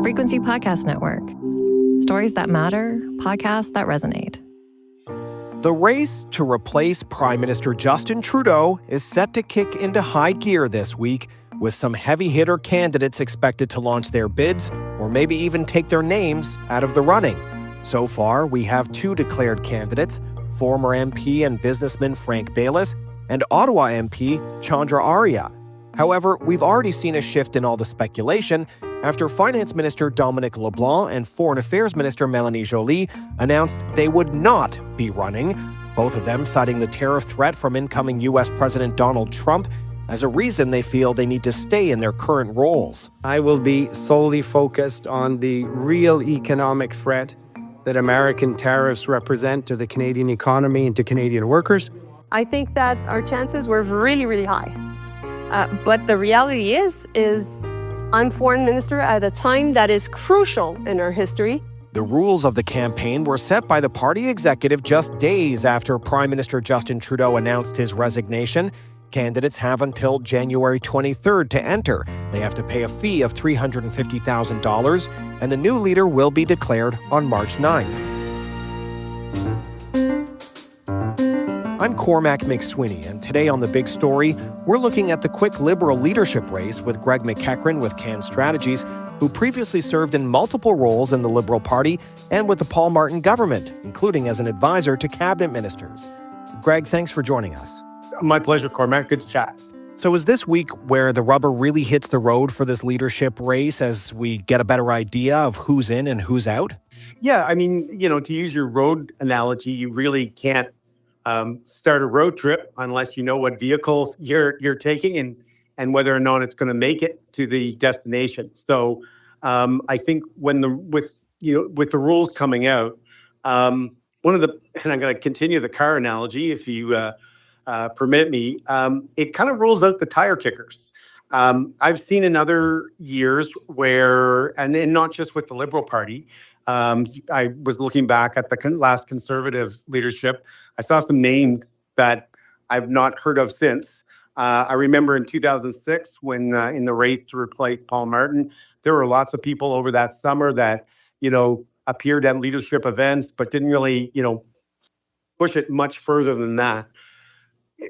Frequency Podcast Network. Stories that matter, podcasts that resonate. The race to replace Prime Minister Justin Trudeau is set to kick into high gear this week, with some heavy-hitter candidates expected to launch their bids or maybe even take their names out of the running. So far, we have two declared candidates, former MP and businessman Frank Baylis and Ottawa MP Chandra Arya. However, we've already seen a shift in all the speculation after Finance Minister Dominic LeBlanc and Foreign Affairs Minister Mélanie Joly announced they would not be running, both of them citing the tariff threat from incoming U.S. President Donald Trump as a reason they feel they need to stay in their current roles. I will be solely focused on the real economic threat that American tariffs represent to the Canadian economy and to Canadian workers. I think that our chances were really, really high. But the reality is I'm foreign minister at a time that is crucial in our history. The rules of the campaign were set by the party executive just days after Prime Minister Justin Trudeau announced his resignation. Candidates have until January 23rd to enter. They have to pay a fee of $350,000, and the new leader will be declared on March 9th. I'm Cormac Mac Sweeney, and today on The Big Story, we're looking at the quick Liberal leadership race with Greg MacEachern with Can Strategies, who previously served in multiple roles in the Liberal Party and with the Paul Martin government, including as an advisor to cabinet ministers. Greg, thanks for joining us. My pleasure, Cormac. Good to chat. So is this week where the rubber really hits the road for this leadership race as we get a better idea of who's in and who's out? Yeah, I mean, to use your road analogy, you really can't start a road trip unless you know what vehicle you're taking and whether or not it's going to make it to the destination. So I think with the rules coming out, and I'm going to continue the car analogy if you permit me, it kind of rules out the tire kickers. I've seen in other years where, and not just with the Liberal Party, I was looking back at the last Conservative leadership. I saw some names that I've not heard of since. I remember in 2006 when in the race to replace Paul Martin, there were lots of people over that summer that, appeared at leadership events, but didn't really, push it much further than that.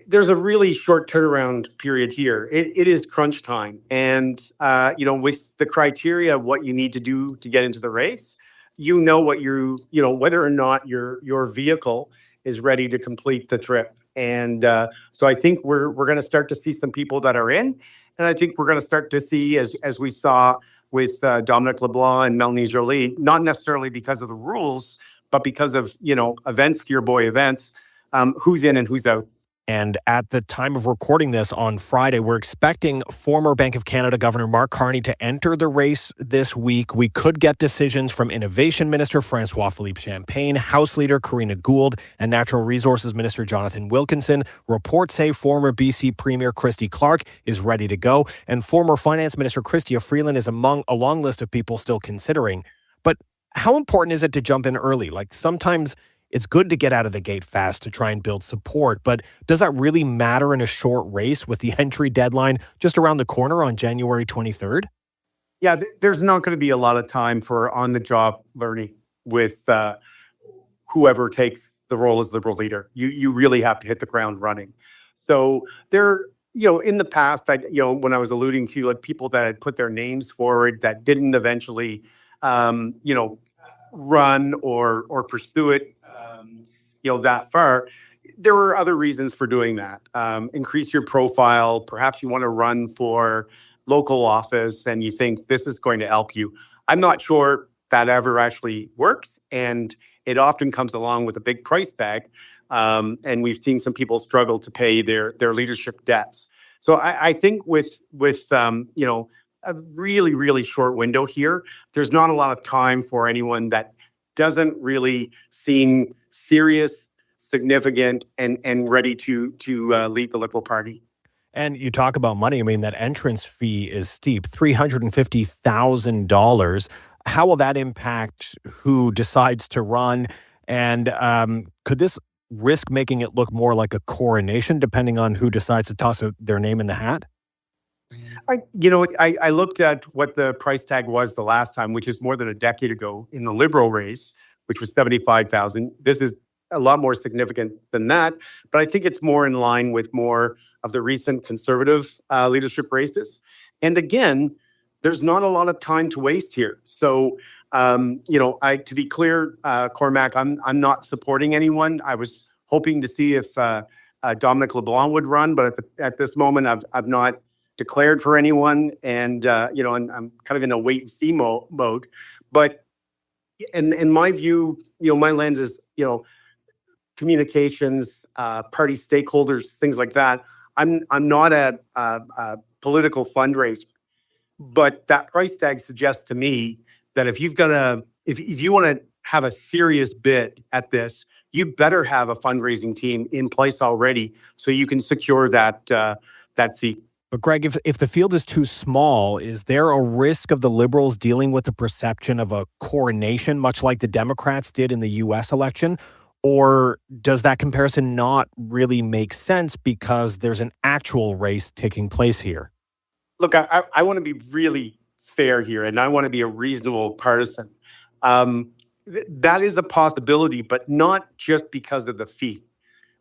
There's a really short turnaround period here. It is crunch time. And, with the criteria of what you need to do to get into the race, what whether or not your vehicle is ready to complete the trip. And so I think we're going to start to see some people that are in. And I think we're going to start to see, as we saw with Dominic LeBlanc and Mélanie Joly, not necessarily because of the rules, but because of, events, your boy events, who's in and who's out. And at the time of recording this on Friday, we're expecting former Bank of Canada Governor Mark Carney to enter the race this week. We could get decisions from Innovation Minister François-Philippe Champagne, House Leader Karina Gould, and Natural Resources Minister Jonathan Wilkinson. Reports say former BC Premier Christy Clark is ready to go, and former Finance Minister Chrystia Freeland is among a long list of people still considering. But how important is it to jump in early? Sometimes it's good to get out of the gate fast to try and build support, but does that really matter in a short race with the entry deadline just around the corner on January 23rd? Yeah, there's not going to be a lot of time for on-the-job learning with whoever takes the role as Liberal leader. You really have to hit the ground running. So in the past, when I was alluding to people that had put their names forward that didn't eventually, run or pursue it, that far, there were other reasons for doing that. Increase your profile. Perhaps you want to run for local office and you think this is going to help you. I'm not sure that ever actually works. And it often comes along with a big price tag. And we've seen some people struggle to pay their leadership debts. So I think with a really, really short window here, there's not a lot of time for anyone that doesn't really seem serious, significant, and ready to lead the Liberal Party. And you talk about money. I mean, that entrance fee is steep, $350,000. How will that impact who decides to run? And could this risk making it look more like a coronation, depending on who decides to toss their name in the hat? I looked at what the price tag was the last time, which is more than a decade ago in the Liberal race, which was 75,000. This is a lot more significant than that, but I think it's more in line with more of the recent Conservative leadership races. And again, there's not a lot of time to waste here. So, to be clear, Cormac, I'm not supporting anyone. I was hoping to see if Dominic LeBlanc would run, but at this moment, I've not declared for anyone, and I'm kind of in a wait and see mode. But in my view, my lens is communications, party stakeholders, things like that. I'm not a political fundraiser, but that price tag suggests to me that if you want to have a serious bid at this, you better have a fundraising team in place already so you can secure that seat. But Greg, if the field is too small, is there a risk of the Liberals dealing with the perception of a coronation, much like the Democrats did in the U.S. election? Or does that comparison not really make sense because there's an actual race taking place here? Look, I want to be really fair here, and I want to be a reasonable partisan. That is a possibility, but not just because of the fee.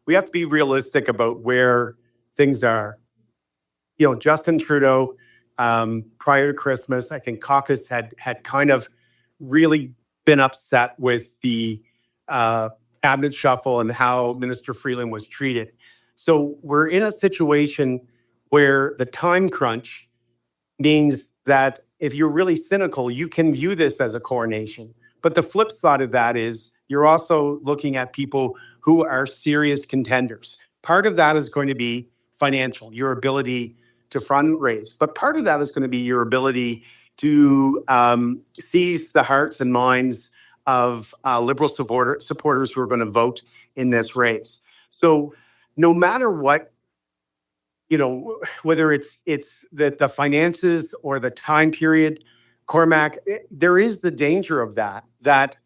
We have to be realistic about where things are. Justin Trudeau, prior to Christmas, I think caucus had kind of really been upset with the cabinet shuffle and how Minister Freeland was treated. So we're in a situation where the time crunch means that if you're really cynical, you can view this as a coronation. But the flip side of that is you're also looking at people who are serious contenders. Part of that is going to be financial, your ability to fundraise. But part of that is going to be your ability to seize the hearts and minds of Liberal supporters who are going to vote in this race. So no matter what, whether it's the finances or the time period, Cormac, there is the danger of that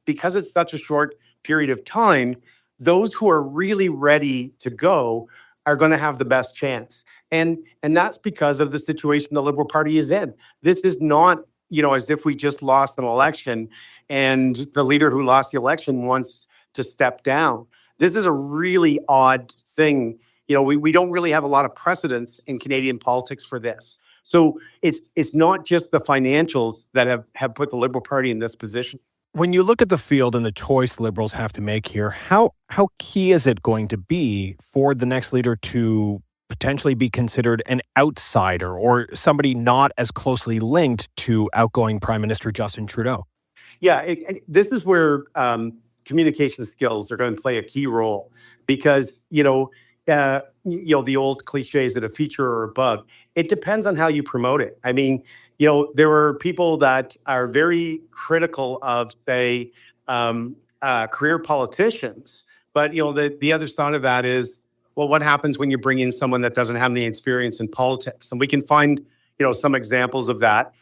because it's such a short period of time, those who are really ready to go are going to have the best chance. And that's because of the situation the Liberal Party is in. This is not, as if we just lost an election and the leader who lost the election wants to step down. This is a really odd thing. We don't really have a lot of precedents in Canadian politics for this. So it's not just the financials that have put the Liberal Party in this position. When you look at the field and the choice Liberals have to make here, how key is it going to be for the next leader to potentially be considered an outsider or somebody not as closely linked to outgoing Prime Minister Justin Trudeau? Yeah, this is where communication skills are going to play a key role because, the old cliche, is it a feature or a bug? It depends on how you promote it. I mean, there are people that are very critical of, say, career politicians. But, the other side of that is, well, what happens when you bring in someone that doesn't have any experience in politics? And we can find, some examples of that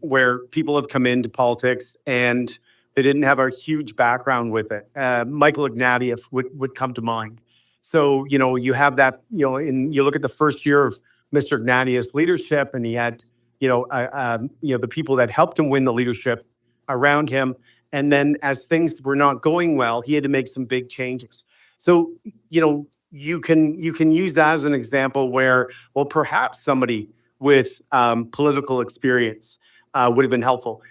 where people have come into politics and they didn't have a huge background with it. Michael Ignatieff would come to mind. So, you have that, and you look at the first year of Mr. Ignatieff's leadership, and he had, the people that helped him win the leadership around him. And then as things were not going well, he had to make some big changes. So, you can use that as an example where, well, perhaps somebody with political experience would have been helpful.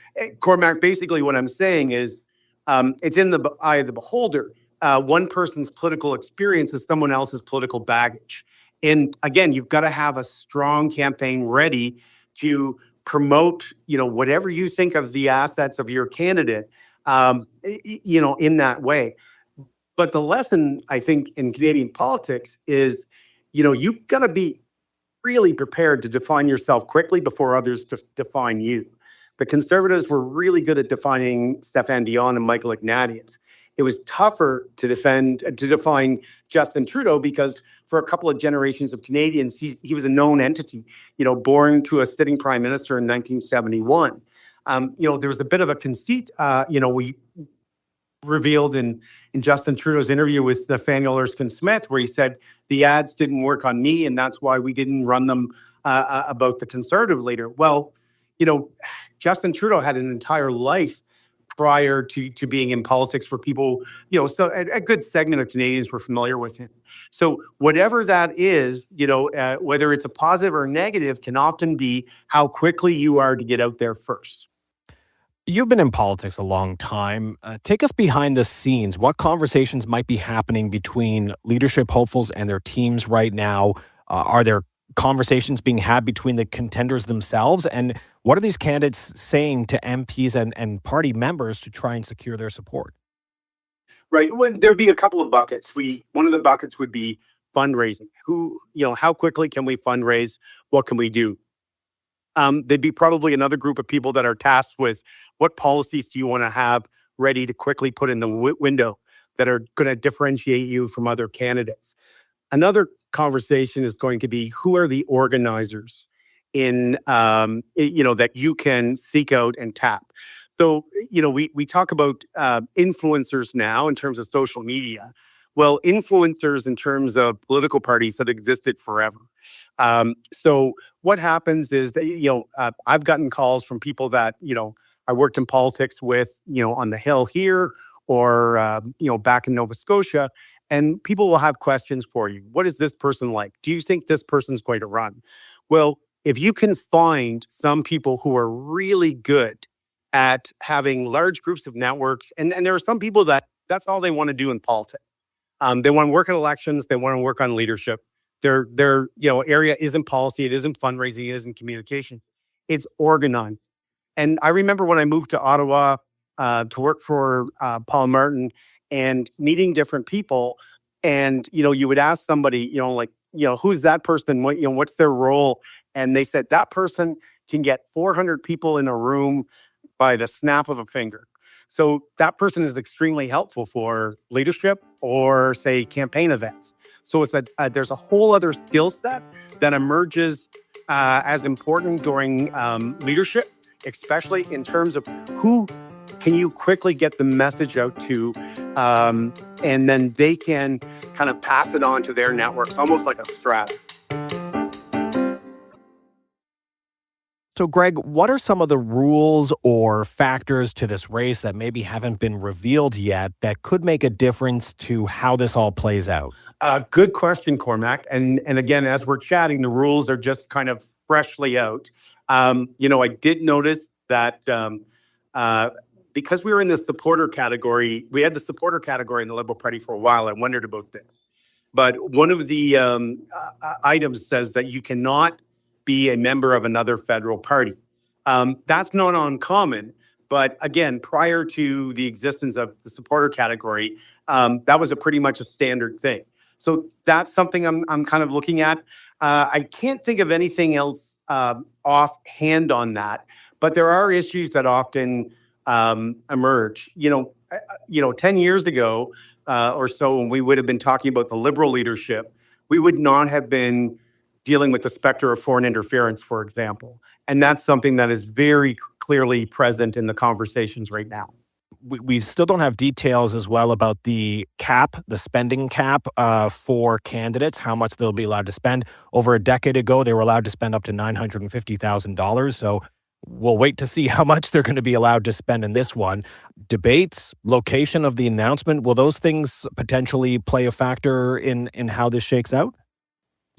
Cormac, basically what I'm saying is it's in the eye of the beholder. One person's political experience is someone else's political baggage. And again, you've got to have a strong campaign ready to promote, whatever you think of the assets of your candidate, in that way. But the lesson, I think, in Canadian politics is, you've got to be really prepared to define yourself quickly before others define you. The Conservatives were really good at defining Stéphane Dion and Michael Ignatieff. It was tougher to define Justin Trudeau because for a couple of generations of Canadians, he was a known entity, born to a sitting prime minister in 1971. There was a bit of a conceit, we revealed in Justin Trudeau's interview with Nathaniel Erskine Smith, where he said the ads didn't work on me, and that's why we didn't run them about the Conservative leader. Well, Justin Trudeau had an entire life prior to being in politics for people, so a good segment of Canadians were familiar with him. So whatever that is, whether it's a positive or negative, can often be how quickly you are to get out there first. You've been in politics a long time. Take us behind the scenes. What conversations might be happening between leadership hopefuls and their teams right now? Are there conversations being had between the contenders themselves? And what are these candidates saying to MPs and party members to try and secure their support? Right. Well, there'd be a couple of buckets. One of the buckets would be fundraising. How quickly can we fundraise? What can we do? There'd be probably another group of people that are tasked with what policies do you want to have ready to quickly put in the window that are going to differentiate you from other candidates. Another conversation is going to be who are the organizers that you can seek out and tap. So, we talk about influencers now in terms of social media. Well, influencers in terms of political parties have existed forever. So what happens is that, I've gotten calls from people that, I worked in politics with, on the Hill here or, back in Nova Scotia. And people will have questions for you. What is this person like? Do you think this person's going to run? Well, if you can find some people who are really good at having large groups of networks, and there are some people that's all they want to do in politics. They want to work in elections. They want to work on leadership. Their area isn't policy. It isn't fundraising. It isn't communication. It's organized. And I remember when I moved to Ottawa to work for Paul Martin and meeting different people, and you would ask somebody, who's that person? What's their role? And they said that person can get 400 people in a room by the snap of a finger. So that person is extremely helpful for leadership or, say, campaign events. So there's a whole other skill set that emerges as important during leadership, especially in terms of who can you quickly get the message out to, and then they can kind of pass it on to their networks, almost like a strat. So, Greg, what are some of the rules or factors to this race that maybe haven't been revealed yet that could make a difference to how this all plays out? Good question, Cormac. And again, as we're chatting, the rules are just kind of freshly out. I did notice that because we were in the supporter category, we had the supporter category in the Liberal Party for a while. I wondered about this. But one of the items says that you cannot be a member of another federal party. That's not uncommon. But again, prior to the existence of the supporter category, that was pretty much a standard thing. So that's something I'm kind of looking at. I can't think of anything else offhand on that, but there are issues that often emerge. 10 years ago or so, when we would have been talking about the Liberal leadership, we would not have been dealing with the specter of foreign interference, for example. And that's something that is very clearly present in the conversations right now. We still don't have details as well about the cap, the spending cap for candidates, how much they'll be allowed to spend. Over a decade ago, they were allowed to spend up to $950,000. So we'll wait to see how much they're going to be allowed to spend in this one. Debates, location of the announcement, will those things potentially play a factor in how this shakes out?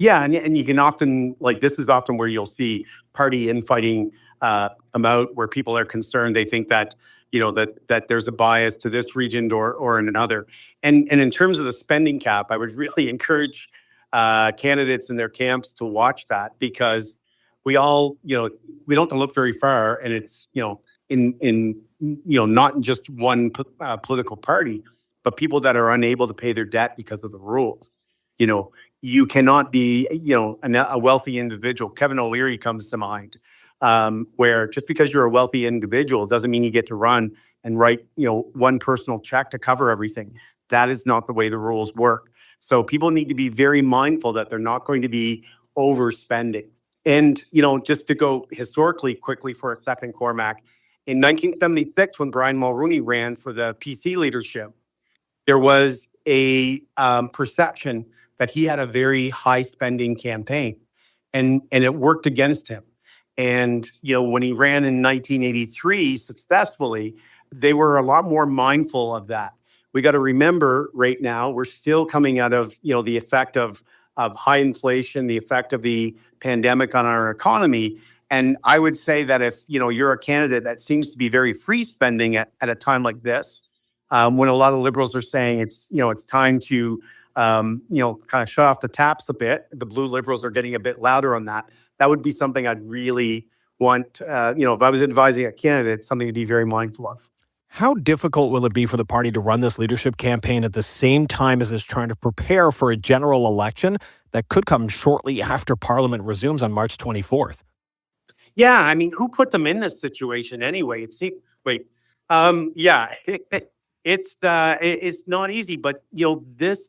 Yeah, and you can often, this is often where you'll see party infighting come out, where people are concerned. They think that, that there's a bias to this region or in another. And in terms of the spending cap, I would really encourage candidates in their camps to watch that, because we all, we don't have to look very far, and it's, in not just one political party, but people that are unable to pay their debt because of the rules. You cannot be, a wealthy individual. Kevin O'Leary comes to mind, where just because you're a wealthy individual doesn't mean you get to run and write, one personal check to cover everything. That is not the way the rules work. So people need to be very mindful that they're not going to be overspending. And, just to go historically quickly for a second, Cormac, in 1976, when Brian Mulroney ran for the PC leadership, there was a perception that he had a very high spending campaign. and it worked against him. And, when he ran in 1983 successfully, they were a lot more mindful of that. We got to remember right now, we're still coming out of, the effect of high inflation, the effect of the pandemic on our economy. And I would say that if, you're a candidate that seems to be very free spending at a time like this, when a lot of Liberals are saying it's time to, kind of shut off the taps a bit, the Blue Liberals are getting a bit louder on that. That would be something I'd really want, if I was advising a candidate, something to be very mindful of. How difficult will it be for the party to run this leadership campaign at the same time as it's trying to prepare for a general election that could come shortly after Parliament resumes on March 24th? Yeah, I mean, who put them in this situation anyway? It's not easy, but this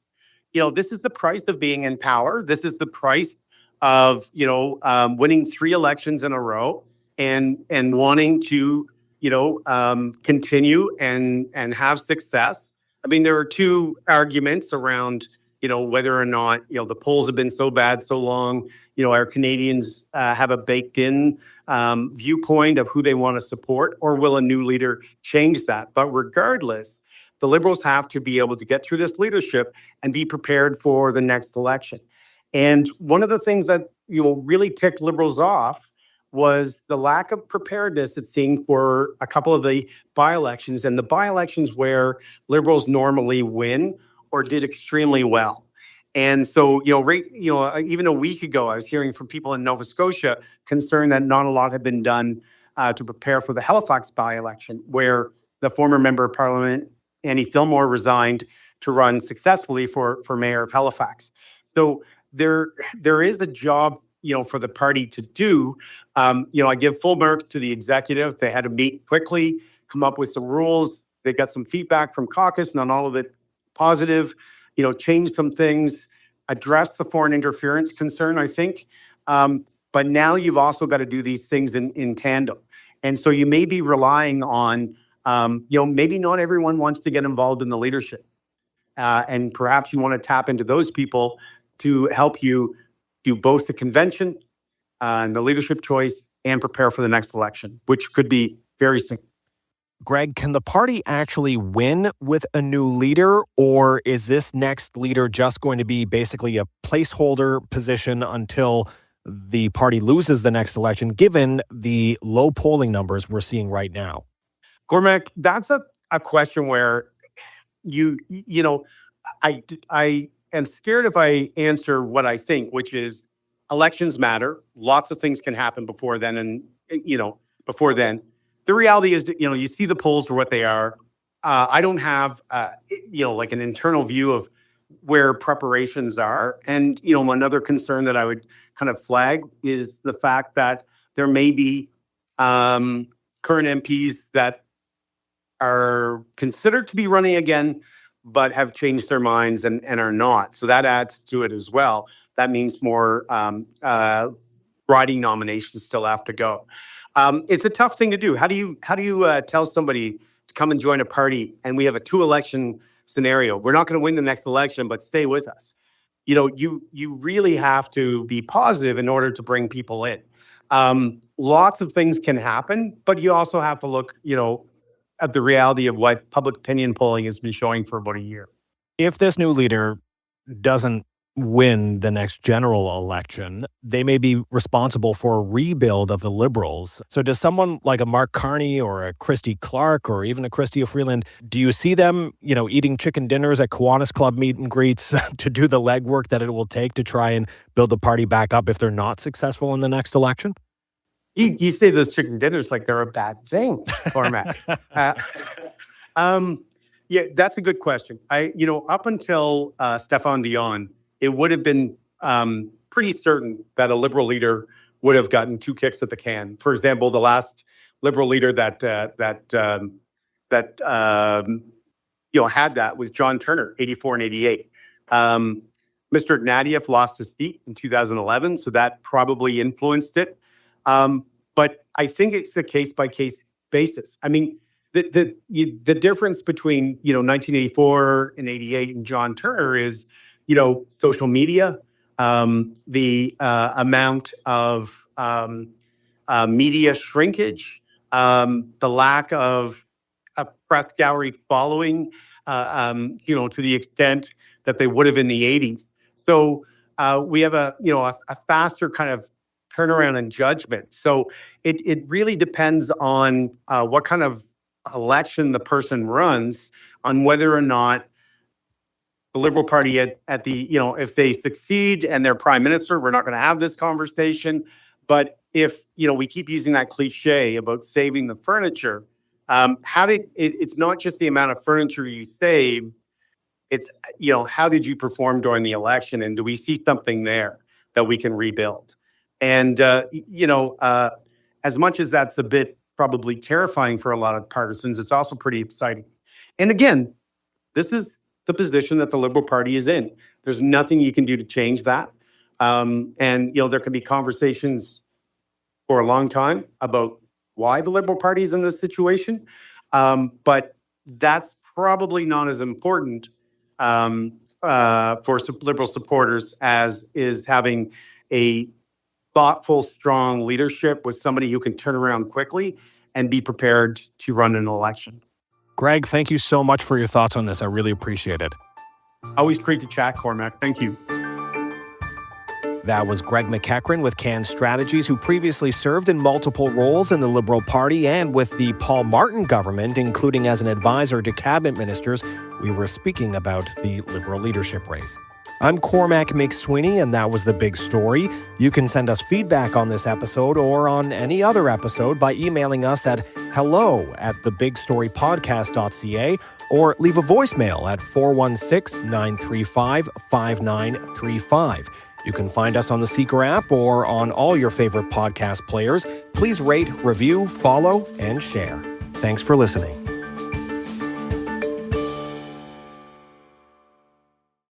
is the price of being in power. This is the price of winning 3 elections in a row and wanting to continue and have success. I mean, there are 2 arguments around whether or not the polls have been so bad so long. Our Canadians have a baked in viewpoint of who they want to support, or will a new leader change that? But regardless, the Liberals have to be able to get through this leadership and be prepared for the next election. And one of the things that really ticked Liberals off was the lack of preparedness, it seemed, for a couple of the by-elections, and the by-elections where Liberals normally win or did extremely well. And so, even a week ago, I was hearing from people in Nova Scotia concerned that not a lot had been done to prepare for the Halifax by-election, where the former member of Parliament, Annie Fillmore, resigned to run successfully for mayor of Halifax. So there is a job, for the party to do. I give full marks to the executive. They had to meet quickly, come up with some rules. They got some feedback from caucus, not all of it positive, change some things, address the foreign interference concern, I think. But now you've also got to do these things in tandem. And so you may be relying on, maybe not everyone wants to get involved in the leadership. And perhaps you want to tap into those people to help you do both the convention and the leadership choice and prepare for the next election, which could be very soon. Greg, can the party actually win with a new leader, or is this next leader just going to be basically a placeholder position until the party loses the next election, given the low polling numbers we're seeing right now? Cormac, that's a question where I am scared if I answer what I think, which is elections matter. Lots of things can happen before then. And, before then, the reality is that, you see the polls for what they are. I don't have, like an internal view of where preparations are. And, another concern that I would kind of flag is the fact that there may be current MPs that are considered to be running again, but have changed their minds and are not. So that adds to it as well. That means more riding nominations still have to go. It's a tough thing to do. How do you tell somebody to come and join a party and we have a 2-election scenario? We're not going to win the next election, but stay with us. You really have to be positive in order to bring people in. Lots of things can happen, but you also have to look, at the reality of what public opinion polling has been showing for about a year. If this new leader doesn't win the next general election, they may be responsible for a rebuild of the Liberals. So does someone like a Mark Carney or a Christy Clark or even a Chrystia Freeland, do you see them, eating chicken dinners at Kiwanis Club meet and greets to do the legwork that it will take to try and build the party back up if they're not successful in the next election? You say those chicken dinners like they're a bad thing, Cormac. Yeah, that's a good question. Up until Stéphane Dion, it would have been pretty certain that a Liberal leader would have gotten 2 kicks at the can. For example, the last Liberal leader that had that was John Turner, 84 and 88. Mr. Ignatieff lost his seat in 2011, so that probably influenced it. But I think it's a case-by-case basis. I mean, the difference between 1984 and 88 and John Turner is social media, the amount of media shrinkage, the lack of a press gallery following, to the extent that they would have in the 80s. So we have a faster kind of turnaround in judgment. So it really depends on what kind of election the person runs, on whether or not the Liberal Party at the, if they succeed and they're prime minister, we're not going to have this conversation. But if, we keep using that cliche about saving the furniture, it's not just the amount of furniture you save, it's, how did you perform during the election? And do we see something there that we can rebuild? And, as much as that's a bit probably terrifying for a lot of partisans, it's also pretty exciting. And again, this is the position that the Liberal Party is in. There's nothing you can do to change that. And, there can be conversations for a long time about why the Liberal Party is in this situation. But that's probably not as important for Liberal supporters as is having a thoughtful, strong leadership with somebody who can turn around quickly and be prepared to run an election. Greg, thank you so much for your thoughts on this. I really appreciate it. Always great to chat, Cormac. Thank you. That was Greg MacEachern with Can Strategies, who previously served in multiple roles in the Liberal Party and with the Paul Martin government, including as an advisor to cabinet ministers. We were speaking about the Liberal leadership race. I'm Cormac Mac Sweeney, and that was The Big Story. You can send us feedback on this episode or on any other episode by emailing us at hello@thebigstorypodcast.ca or leave a voicemail at 416-935-5935. You can find us on the Seeker app or on all your favorite podcast players. Please rate, review, follow, and share. Thanks for listening.